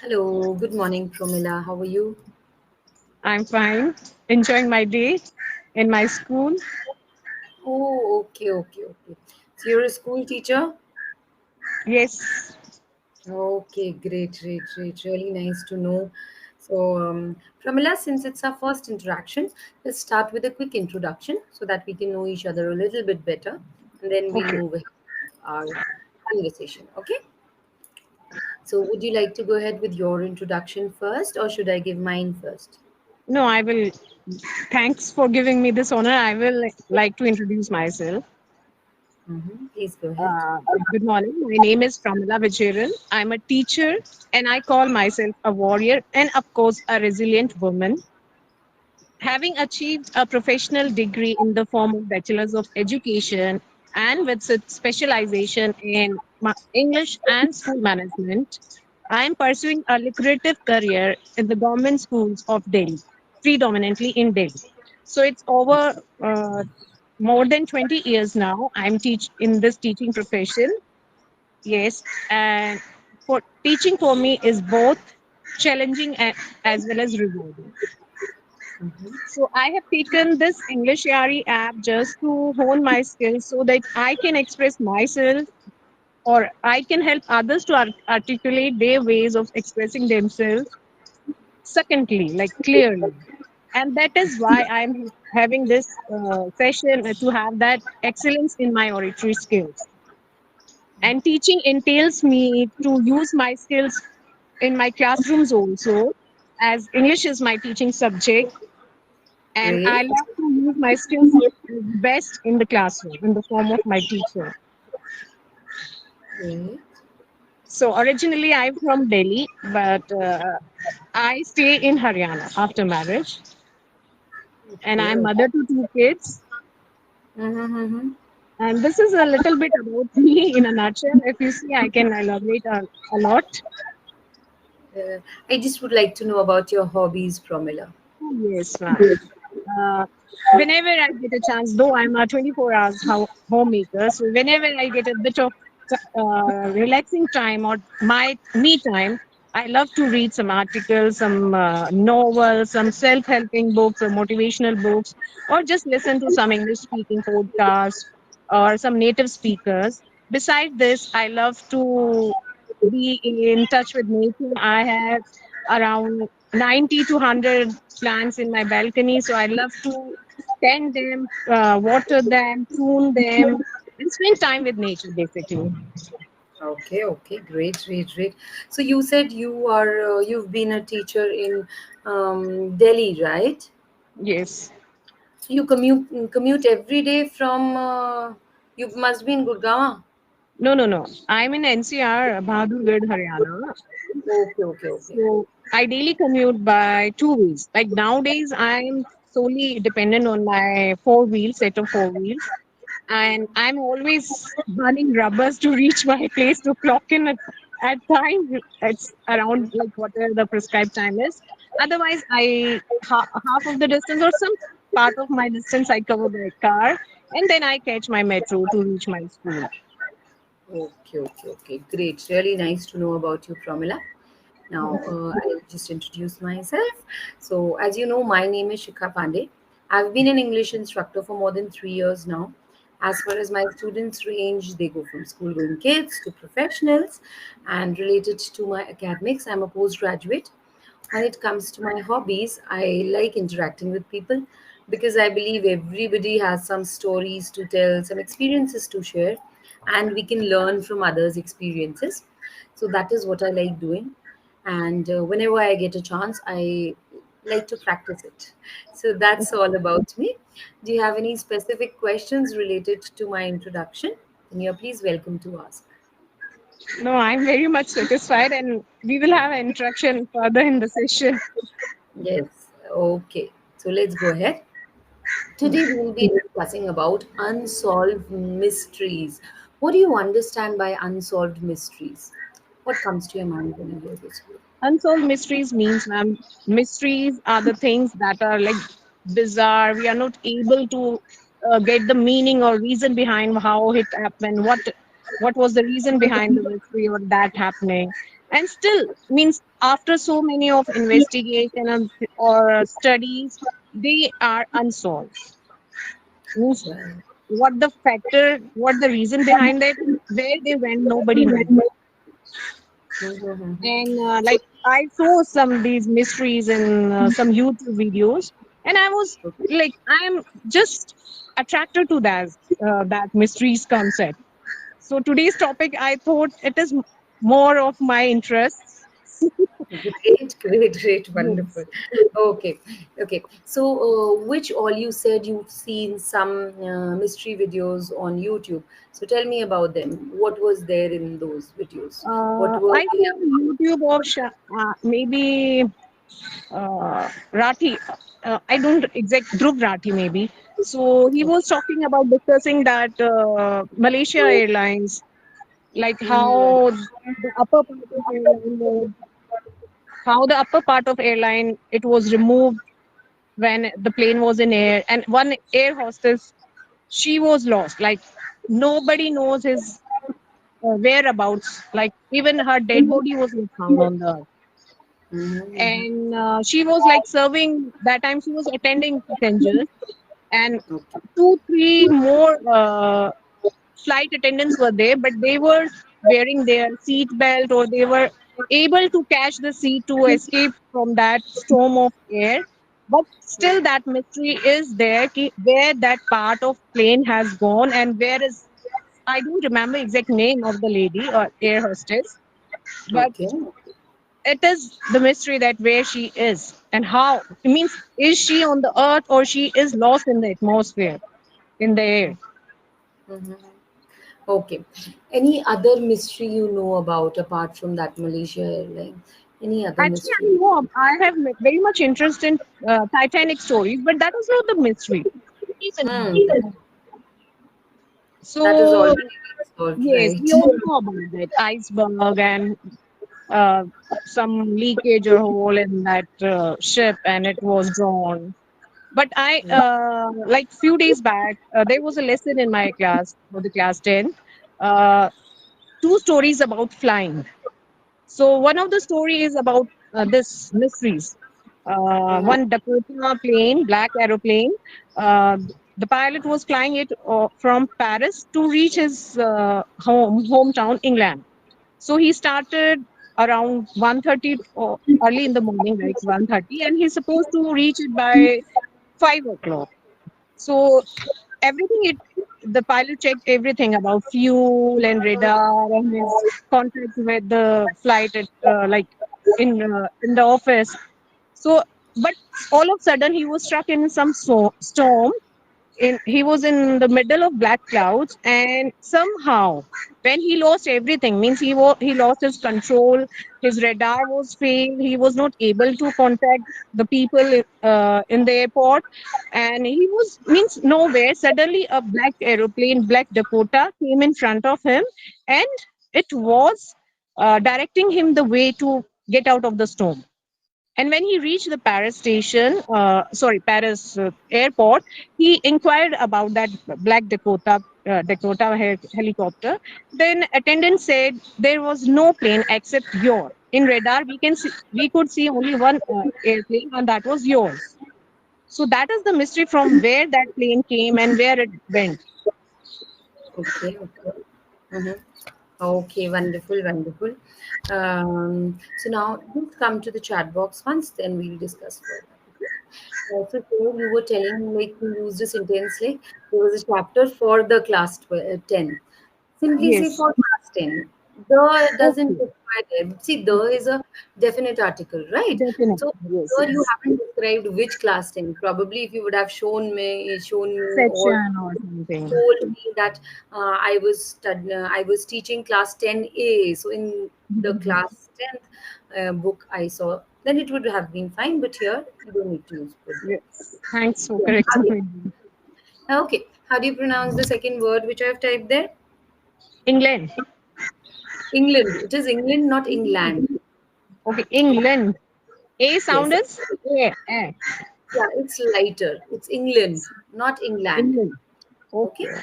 Hello, good morning, Promila. How are you? I'm fine, enjoying my day in my school. Oh, okay. So you're a school teacher? Yes. Okay, great. Really nice to know. So, Pramila, since it's our first interaction, let's start with a quick introduction so that we can know each other a little bit better, and then we'll Okay. move ahead with our conversation. Okay? So, would you like to go ahead with your introduction first, or should I give mine first? No, I will. Thanks for giving me this honor. I will like to introduce myself. Please go ahead. Uh, Good morning. My name is Pramila Vijayaran. I'm a teacher and I call myself a warrior and, of course, a resilient woman. Having achieved a professional degree in the form of Bachelor's of Education and with specialization in English and school management, I am pursuing a lucrative career in the government schools of Delhi, predominantly in Delhi. So it's over more than 20 years now. I'm teach in this teaching profession. Yes, and for teaching for me is both challenging as well as rewarding. So I have taken this EnglishYaari app just to hone my skills so that I can express myself or I can help others to articulate their ways of expressing themselves secondly, like clearly. And that is why I'm having this session to have that excellence in my oratory skills. And teaching entails me to use my skills in my classrooms also, as English is my teaching subject and I Great. love to use my skills best in the classroom in the form of my teacher. Great. So originally I'm from Delhi, but I stay in Haryana after marriage, and Okay. I'm Okay. mother to two kids. Mm-hmm. And this is a little bit about me in a nutshell. If you see, I can elaborate a lot. Uh, I just would like to know about your hobbies, Promila. Yes, ma'am. Uh, Whenever I get a chance, though I'm a 24 hours homemaker, so whenever I get a bit of relaxing time or my me time, I love to read some articles, some novels, some self-helping books or motivational books, or just listen to some English speaking podcasts or some native speakers. Besides this, I love to be in touch with nature. I have around 90 to 100 plants in my balcony, so I love to tend them, water them, prune them, and spend time with nature basically. Okay, great. So you said you've been a teacher in Delhi, right? Yes. So you commute every day from. You must be in Gurgaon. No. I'm in NCR, Bahadurgarh, Haryana. Okay. So I daily commute by two wheels. Like nowadays, I'm solely dependent on my four wheels, set of four wheels. And I'm always burning rubbers to reach my place to clock in at time. It's around like whatever the prescribed time is. Otherwise, half of the distance or some part of my distance I cover by car, and then I catch my metro to reach my school. Okay. Great. Really nice to know about you, Pramila. Now, I'll just introduce myself. So, as you know, my name is Shikha Pandey. I've been an English instructor for more than 3 years now. As far as my students range, they go from school going kids to professionals. And related to my academics, I'm a postgraduate. When it comes to my hobbies, I like interacting with people because I believe everybody has some stories to tell, some experiences to share, and we can learn from others' experiences. So that is what I like doing. And whenever I get a chance, I like to practice it. So that's all about me. Do you have any specific questions related to my introduction? Then you're please welcome to ask. No, I'm very much satisfied, and we will have an interaction further in the session. Yes. Okay. So let's go ahead. Today we will be discussing about unsolved mysteries. What do you understand by unsolved mysteries? What comes to your mind when you hear this word? Unsolved mysteries means, ma'am, mysteries are the things that are like bizarre. We are not able to get the meaning or reason behind how it happened. What was the reason behind the mystery or that happening? and still means after so many of investigation or studies, they are unsolved. Means Right. what the factor, what the reason behind it, where they went, nobody knows. Mm-hmm. And So, like I saw some these mysteries in some YouTube videos, and I was like, I'm just attracted to that mysteries concept. So today's topic, I thought it is more of my interest. great, great, great, Yes. wonderful. Okay, okay. So, which all you said you've seen some mystery videos on YouTube. So, tell me about them. What was there in those videos? What were I they saw YouTube of maybe Rathi. I don't exact Dhruv Rathi maybe. So he about? was talking about discussing that Malaysia Airlines, like Mm-hmm. the upper part of airline was, how the upper part of airline it was removed when the plane was in air, and one air hostess, she was lost. Like nobody knows his whereabouts. Like even her dead body was not found on the earth. Mm-hmm. And she was like serving that time. She was attending passengers, and Okay. two, three more flight attendants were there, but they were wearing their seat belt, or they were able to catch the seat to escape from that storm of air. But still, that mystery is there. Where that part of plane has gone, and where is, I don't remember exact name of the lady or air hostess, but Okay. it is the mystery that where she is and how. It means, is she on the earth or she is lost in the atmosphere, in the air? Mm-hmm. Okay. Any other mystery you know about apart from that Malaysia airline? Any other Actually, I mystery? know I have very much interest in Titanic stories, but that is not the mystery. Reason. Hmm. That is So already solved, yes, we right? all know about that iceberg and uh, some leakage or hole in that ship, and it was drawn. But I like few days back, there was a lesson in my class for the class 10. Uh, Two stories about flying. So one of the story is about this mysteries. Mm-hmm. One Dakota plane, black aeroplane. Uh, the pilot was flying it from Paris to reach his hometown, England. So he started around 1:30 or early in the morning, like 1:30, and he's supposed to reach it by 5 o'clock. So everything, it the pilot checked everything about fuel and radar and his contact with the flight at, like in the office. So, but all of a sudden he was struck in some storm. He was in the middle of black clouds, and somehow when he lost everything, means he lost his control, his radar was failed, he was not able to contact the people in the airport, and he was means nowhere. Suddenly a black aeroplane, black Dakota, came in front of him, and it was directing him the way to get out of the storm. And when he reached the Paris station, Paris airport, he inquired about that black Dakota helicopter. Then attendant said there was no plane except yours. In radar, we could see only one airplane, and that was yours. So that is the mystery from where that plane came and where it went. Okay. Okay. Mm-hmm. Okay. Wonderful. Wonderful. So now let's come to the chat box once, then we'll discuss further. Okay. So here you were telling, like, you used a sentence like there was a chapter for the class 10. Simply say Yes. for class 10. The doesn't Okay. require there. See, the is a definite article, right? Definitely. So Yes. here you Yes. haven't described which class 10. Probably if you would have shown me or Section or something. told me that I was teaching class 10A. So in the class 10th book I saw, then it would have been fine. But here you don't need to use put there. Yes. Thanks for Okay. correcting me. Okay. How do you pronounce the second word which I have typed there? England. England. It is England, not England. Okay, England. A sound Yes. is A. Yeah, it's lighter. It's England, not England. England. Okay. Okay.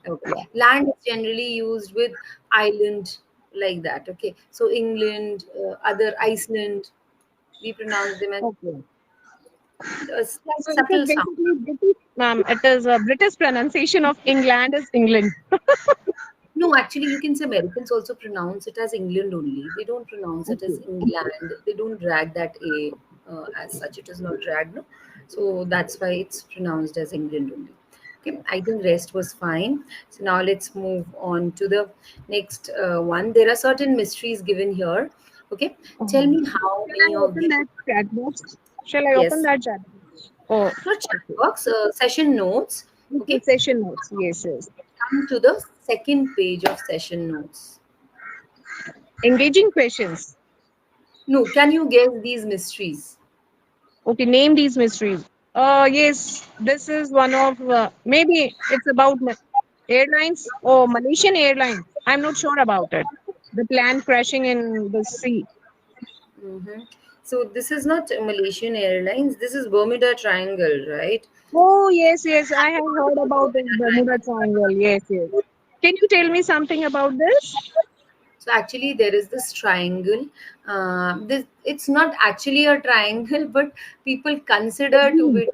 Okay. Yeah. Land is generally used with island. like that. Okay, so England, other Iceland, we pronounce them as Okay. a slight So it is subtle sound. basically British, it is a British pronunciation of England is England. No, actually, you can say Americans also pronounce it as England only. They don't pronounce it as Okay. England. They don't drag that A as such. It is not dragged, no. So that's why it's pronounced as England only. Okay, I think rest was fine. So now let's move on to the next one. There are certain mysteries given here. Okay, tell me how Shall many I of open these. that chat box? Shall I open Yes, that chat box? Oh, not chat okay. box, session notes. Okay, Okay, session notes. Yes, yes. come to the second page of session notes. Engaging questions. No, can you guess these mysteries? Okay, name these mysteries. Yes, this is one of maybe it's about airlines or Malaysian Airlines. I'm not sure about it. The plane crashing in the sea. Mm-hmm. So this is not Malaysian Airlines. This is Bermuda Triangle, right? Oh, yes, yes. I have heard about this Bermuda Triangle. Yes, yes. Can you tell me something about this? So actually, there is this triangle. This it's not actually a triangle, but people consider to Hmm. be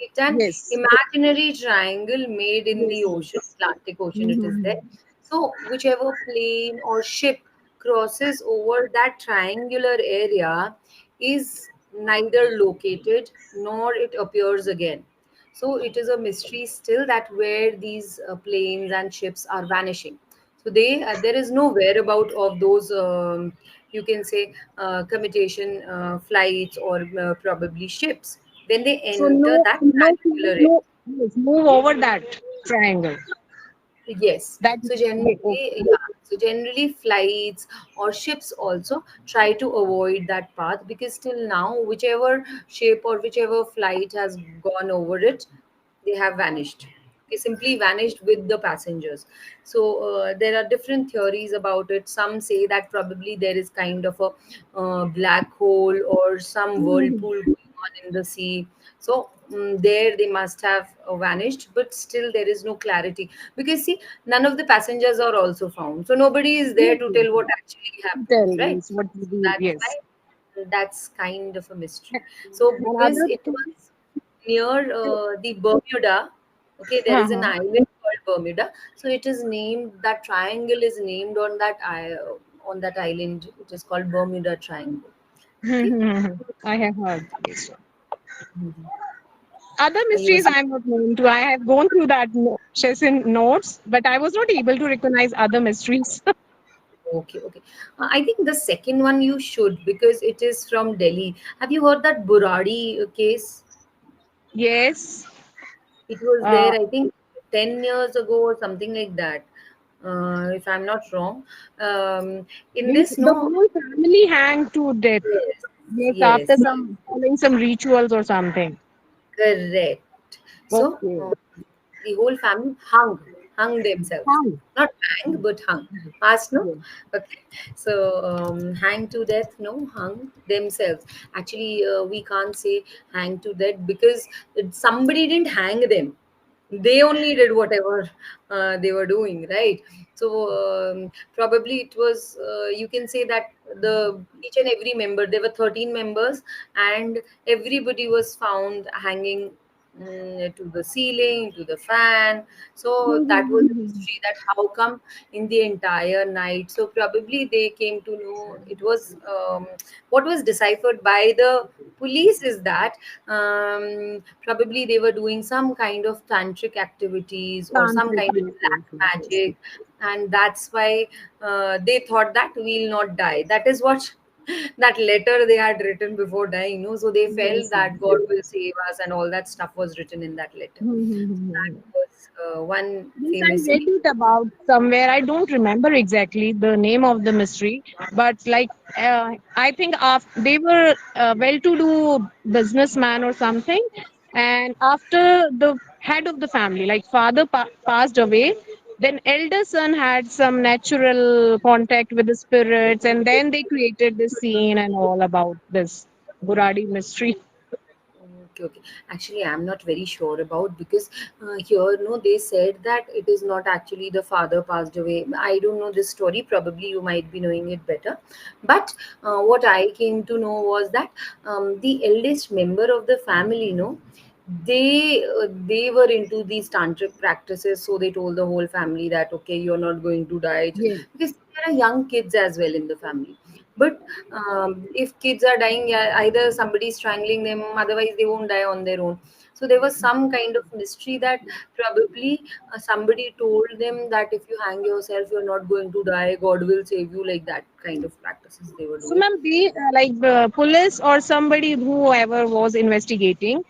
it an Yes, imaginary triangle made in yes, the ocean, yes. Atlantic Ocean. It is there. Mm-hmm. So whichever plane or ship crosses over that triangular area is neither located nor it appears again. So it is a mystery still that where these planes and ships are vanishing. So they there is no whereabout of those you can say commutation flights or probably ships when they So enter no, that no, triangular area. no, yes, move over that triangle. Yes. That So generally, okay. yeah. So generally, flights or ships also try to avoid that path because till now, whichever ship or whichever flight has gone over it, they have vanished. They simply vanished with the passengers. So there are different theories about it. Some say that probably there is kind of a black hole or some Mhm. whirlpool going on in the sea. So there they must have vanished, but still there is no clarity because see, none of the passengers are also found. So nobody is there Yes, to yes, tell what yes. actually happened, Tell right? yes, what So we do. that's Yes. why that's kind of a mystery. So because Another it thing. was near the Bermuda, okay, there is an Uh-huh. island called Bermuda. So it is named, that triangle is named on that island. It is called Bermuda Triangle. Okay. I have heard this. Mhm. Other You were mysteries I'm not known to. I have gone through that session notes, but I was not able to recognize other mysteries. okay, okay. I think the second one you should because it is from Delhi. Have you heard that Buradi case? Yes. It was Uh, there, I think, 10 years ago or something like that. If I'm not wrong. In means this, the no. whole family hanged to death. Yes, Yes, after yes, some following some rituals or something. correct. So Okay. the whole family hung themselves, Hang. not hang but hung. Past no, Yes. okay. So hang to death, no, hung themselves. Actually, we can't say hang to death because somebody didn't hang them. They only did whatever they were doing, right? So probably it was you can say that the each and every member, there were 13 members, and everybody was found hanging to the ceiling, to the fan. So that was the mystery, that how come in the entire night. So probably they came to know it was what was deciphered by the police is that probably they were doing some kind of tantric activities or some Tantric. kind of Yes, black yes, yes, yes. magic, and that's why they thought that we'll not die. That is what that letter they had written before dying, no? So they felt Yes, that yes. God will save us, and all that stuff was written in that letter. So that was one Yes, I famous read mystery. it about somewhere. I don't remember exactly the name of the mystery, but like I think they were a well-to-do businessman or something, and after the head of the family, like father passed away, then elder son had some natural contact with the spirits, and then they created this scene and all about this Buradi mystery. Okay, okay. Actually, I'm not very sure about, because here, no, they said that it is not actually the father passed away. I don't know this story. Probably you might be knowing it better. But what I came to know was that the eldest member of the family, no, they were into these tantric practices. So they told the whole family that okay, you're not going to die, Yeah. because there are young kids as well in the family. But if kids are dying, yeah, either somebody is strangling them, otherwise they won't die on their own. So there was some kind of mystery that probably somebody told them that if you hang yourself, you're not going to die. God will save you, like that kind of practices they were So, doing. ma'am, they like the police or somebody whoever was investigating,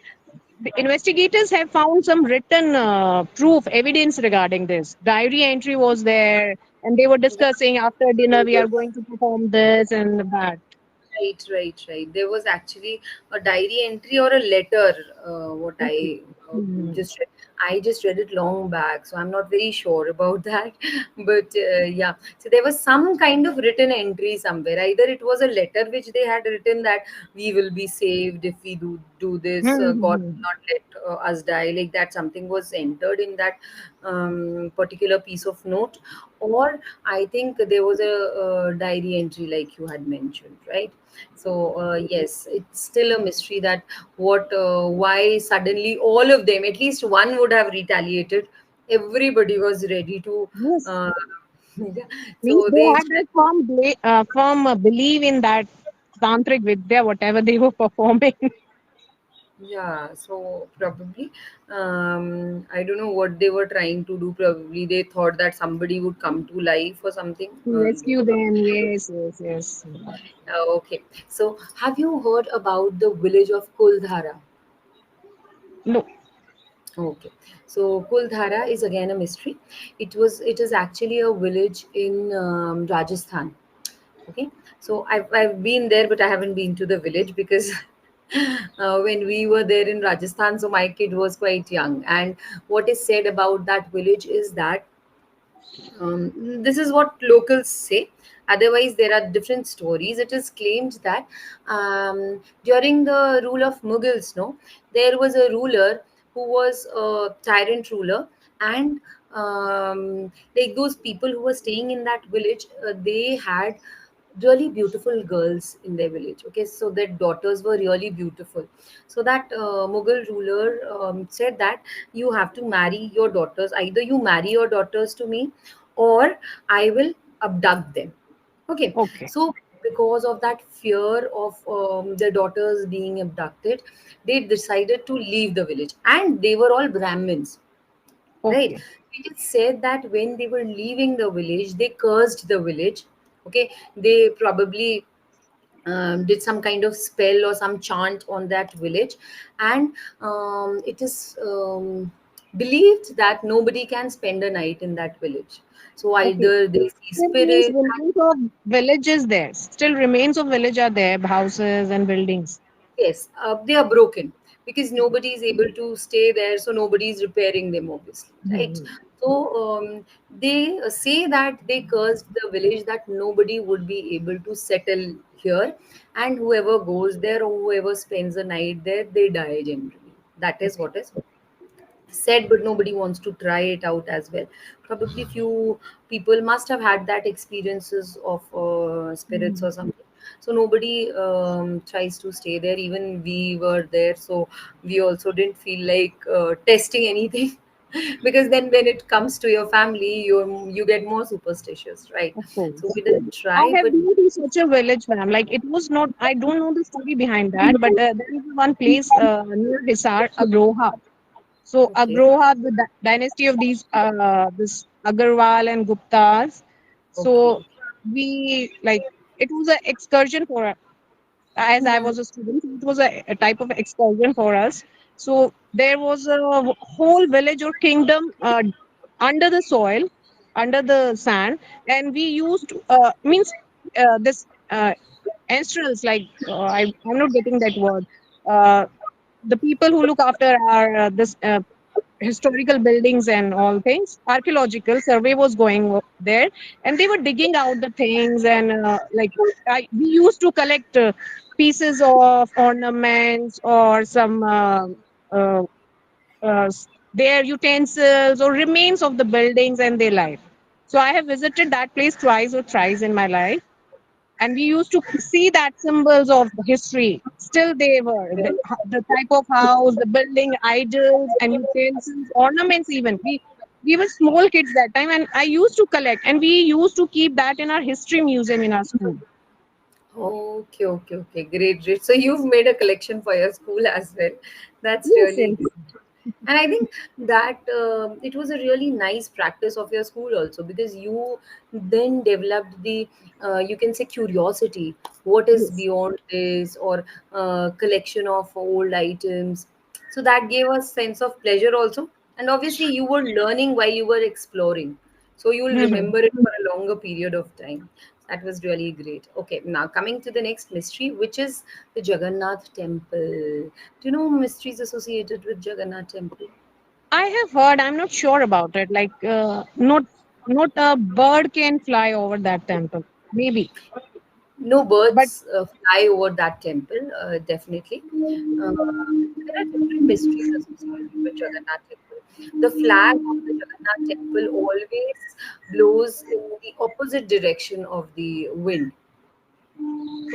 the investigators have found some written proof, evidence regarding this. Diary entry was there, and they were Yeah, discussing after dinner there we are was. going to perform this and that. Right, right, right. There was actually a diary entry or a letter. What Okay. I Hmm. just read. I just read it long back, so I'm not very sure about that. But yeah, so there was some kind of written entry somewhere. Either it was a letter which they had written that we will be saved if we do this. God Hmm. will not let us die. Like that, something was entered in that particular piece of note, or I think there was a diary entry like you had mentioned, right? So yes, it's still a mystery that why suddenly all of them, at least one would have retaliated. Everybody was ready to. Yes. Uh, yeah. Means So they they had that firm belief in that tantric vidya, whatever they were performing. yeah. So probably I don't know what they were trying to do. Probably they thought that somebody would come to life or something. To rescue them. Yes, yes, yes. Okay. So have you heard about the village of Kuldhara? No. Okay, so Kuldhara is again a mystery. It is actually a village in Rajasthan. Okay, so I've been there, but I haven't been to the village because when we were there in Rajasthan, so my kid was quite young. And what is said about that village is that this is what locals say. Otherwise, there are different stories. It is claimed that during the rule of Mughals, no, there was a ruler who was a tyrant ruler, and like those people who were staying in that village, they had really beautiful girls in their village. Okay, so their daughters were really beautiful. So that Mughal ruler said that you have to marry your daughters. Either you marry your daughters to me, or I will abduct them. Okay, Okay. so because of that fear of their daughters being abducted, they decided to leave the village, and they were all Brahmins, right? Okay. It is said that when they were leaving the village, they cursed the village. Okay, they probably did some kind of spell or some chant on that village, and it is believed that nobody can spend a night in that village. So Okay. either they see Still means spirit. remains of villages there. Still remains of village are there, houses and buildings. Yes, they are broken because nobody is able to stay there, so nobody is repairing them, obviously, right? Hmm. So they say that they cursed the village that nobody would be able to settle here, and whoever goes there or whoever spends the night there, they die generally. That is Okay. what is said, but nobody wants to try it out as well. Probably few people must have had that experiences of spirits Hmm. or something, so nobody tries to stay there. Even we were there, so we also didn't feel like testing anything because then when it comes to your family, you get more superstitious, right? Of So course. we didn't I try, have but been to such a village, ma'am. Like it was not. I don't know the story behind that, but there is one place near Hisar, Agroha. So okay, Agroha, the dynasty of these this Agarwal and Guptas. okay, So we like it was an excursion for us. As I okay. was a student, it was a type of excursion for us. So there was a whole village or kingdom under the soil, under the sand, and we used means this ancestors like I'm not getting that word. Uh, the people who look after our this historical buildings and all things, archaeological survey was going there, and they were digging out the things and like we used to collect. pieces of ornaments or some uh, their utensils or remains of the buildings and their life. So I have visited that place twice or thrice in my life, and we used to see that symbols of history. Still, they were the type of house, the building, idols, and utensils, ornaments. Even we were small kids that time, and I used to collect, and we used to keep that in our history museum in our school. Okay, okay, okay. Great, great. So you've made a collection for your school as well. That's Yes, really yes. good. And I think that it was a really nice practice of your school also, because you then developed the you can say curiosity. What is Yes. beyond this, or collection of old items? So that gave us sense of pleasure also. And obviously, you were learning while you were exploring. So you will Mhm. remember it for a longer period of time. That was really great. Okay, now coming to the next mystery, which is the Jagannath temple. Do you know mysteries associated with Jagannath temple? I have heard. I'm not sure about it. Like, not a bird can fly over that temple. Maybe, No but birds fly over that temple, definitely. There are different mysteries associated with Jagannath temple. The flag of the Jagannath temple always blows in the opposite direction of the wind.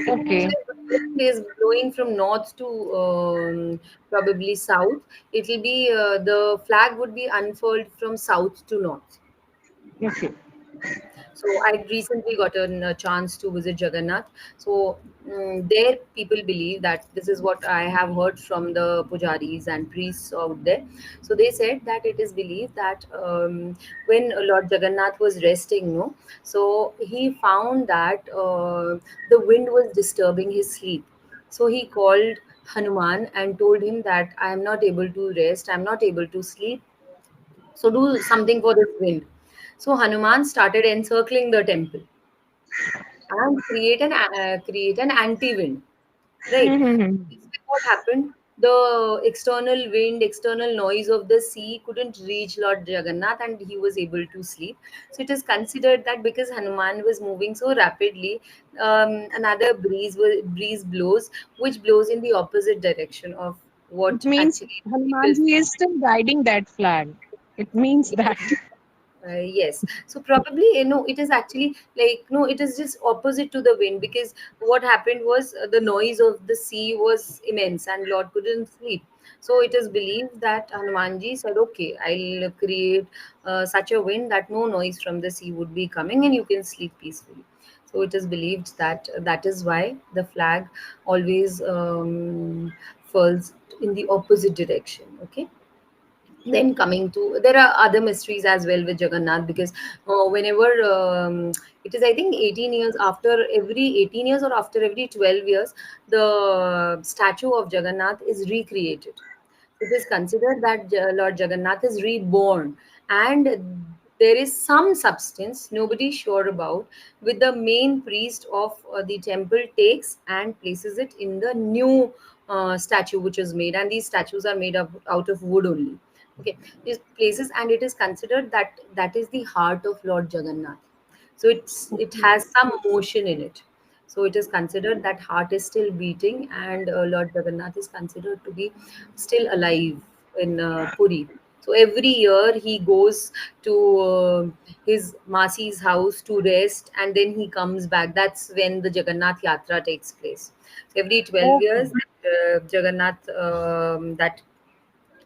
Okay, so okay, if the wind is blowing from north to probably south, it will be the flag would be unfurled from south to north. okay. So I recently got a chance to visit Jagannath. So there, people believe that this is what I have heard from the pujaris and priests out there. So they said that it is believed that when Lord Jagannath was resting, no, so he found that the wind was disturbing his sleep. So he called Hanuman and told him that I am not able to rest, I am not able to sleep, so do something for this wind. So Hanuman started encircling the temple and create an anti-wind. Right. Mhm. This way what happened? The external wind, external noise of the sea couldn't reach Lord Jagannath, and he was able to sleep. So it is considered that because Hanuman was moving so rapidly, another breeze blows, which blows in the opposite direction of It what means actually people Hanumanji feel. is still guiding that flag. It means that. Yes. So probably, it is actually like, no, it is just opposite to the wind, because what happened was the noise of the sea was immense and Lord couldn't sleep. So it is believed that Hanumanji said, okay, I'll create such a wind that no noise from the sea would be coming and you can sleep peacefully. So it is believed that that is why the flag always falls in the opposite direction. Okay. Then coming to, there are other mysteries as well with Jagannath, because whenever it is, I think 18 years, after every 18 years or after every 12 years, the statue of Jagannath is recreated. It is considered that Lord Jagannath is reborn, and there is some substance nobody is sure about, with the main priest of the temple takes and places it in the new statue which is made, and these statues are made up out of wood only. Okay, these places, and it is considered that that is the heart of Lord Jagannath. So it has some motion in it. So it is considered that heart is still beating, and Lord Jagannath is considered to be still alive in Puri. So every year he goes to his Masi's house to rest, and then he comes back. That's when the Jagannath Yatra takes place. So every 12 Okay. years, Jagannath, that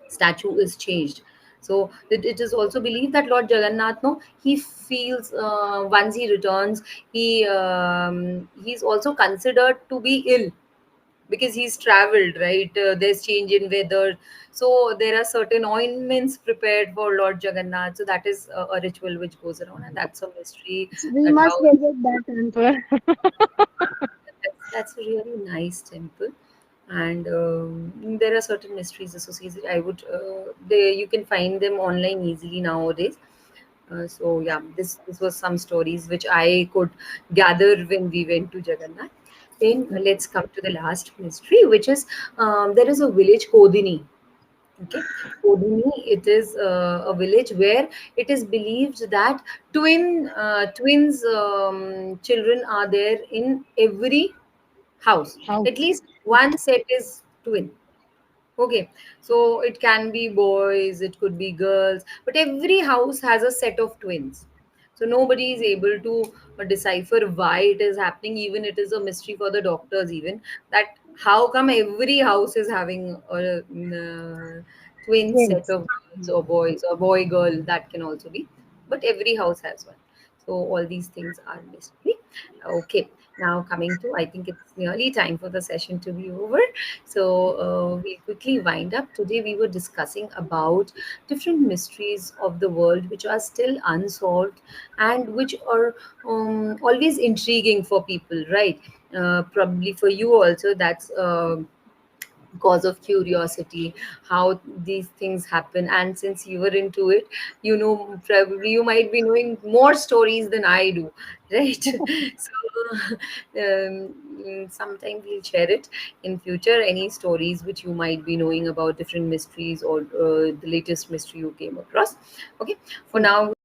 statue is changed. So it is also believed that Lord Jagannath, no, he feels once he returns, he's also considered to be ill, because he's traveled, right? There's change in weather, so there are certain ointments prepared for Lord Jagannath. So that is a ritual which goes around, and that's a mystery. So we That must how visit that temple. that's a really nice temple. And there are certain mysteries associated. I would they you can find them online easily nowadays. So yeah, this was some stories which I could gather when we went to Jagannath. Then let's come to the last mystery, which is there is a village Kodini. Okay, Kodini. It is a village where it is believed that twins children are there in every house. How? At least one set is twin. Okay, so it can be boys, it could be girls, but every house has a set of twins. So nobody is able to decipher why it is happening. Even it is a mystery for the doctors. Even that, how come every house is having a twin set Twins. of girls or boys or boy girl? That can also be, but every house has one. So all these things are mystery. Okay, now coming to, I think it's nearly time for the session to be over. So we'll quickly wind up. Today we were discussing about different mysteries of the world which are still unsolved and which are always intriguing for people, right? Probably for you also, that's cause of curiosity, how these things happen. And since you were into it, you know, probably you might be knowing more stories than I do, right? So sometime we'll share it in future, any stories which you might be knowing about different mysteries, or the latest mystery you came across. Okay, for now